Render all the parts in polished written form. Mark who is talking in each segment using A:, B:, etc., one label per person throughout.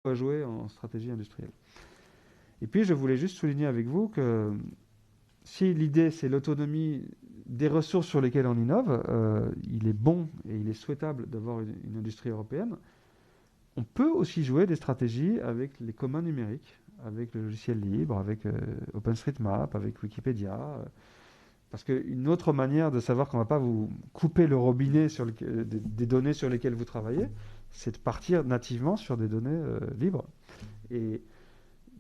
A: à jouer en stratégie industrielle. Et puis, je voulais juste souligner avec vous que si l'idée, c'est l'autonomie des ressources sur lesquelles on innove, il est bon et il est souhaitable d'avoir une industrie européenne. On peut aussi jouer des stratégies avec les communs numériques, avec le logiciel libre, avec OpenStreetMap, avec Wikipédia. Parce qu'une autre manière de savoir qu'on ne va pas vous couper le robinet des données sur lesquelles vous travaillez, c'est de partir nativement sur des données libres. Et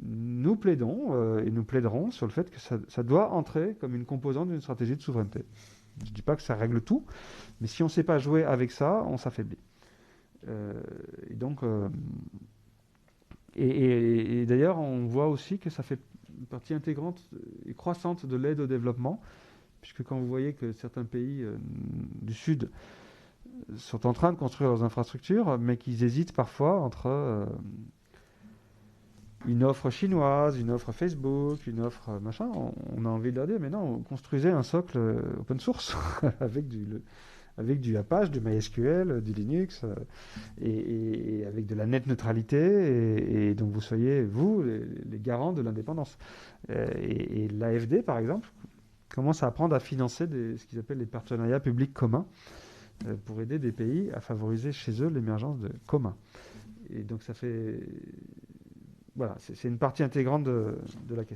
A: nous plaidons et nous plaiderons sur le fait que ça doit entrer comme une composante d'une stratégie de souveraineté. Je ne dis pas que ça règle tout, mais si on ne sait pas jouer avec ça, on s'affaiblit. Euh, et donc, et d'ailleurs, on voit aussi que ça fait une partie intégrante et croissante de l'aide au développement, puisque quand vous voyez que certains pays du Sud sont en train de construire leurs infrastructures, mais qu'ils hésitent parfois entre une offre chinoise, une offre Facebook, une offre machin, on a envie de leur dire, mais non, construisez un socle open source avec du Apache, du MySQL, du Linux, et avec de la net neutralité, et donc vous soyez, vous, les garants de l'indépendance. Et l'AFD, par exemple, commence à apprendre à financer ce qu'ils appellent les partenariats publics communs pour aider des pays à favoriser chez eux l'émergence de communs. Et donc ça fait... Voilà, c'est une partie intégrante de la question.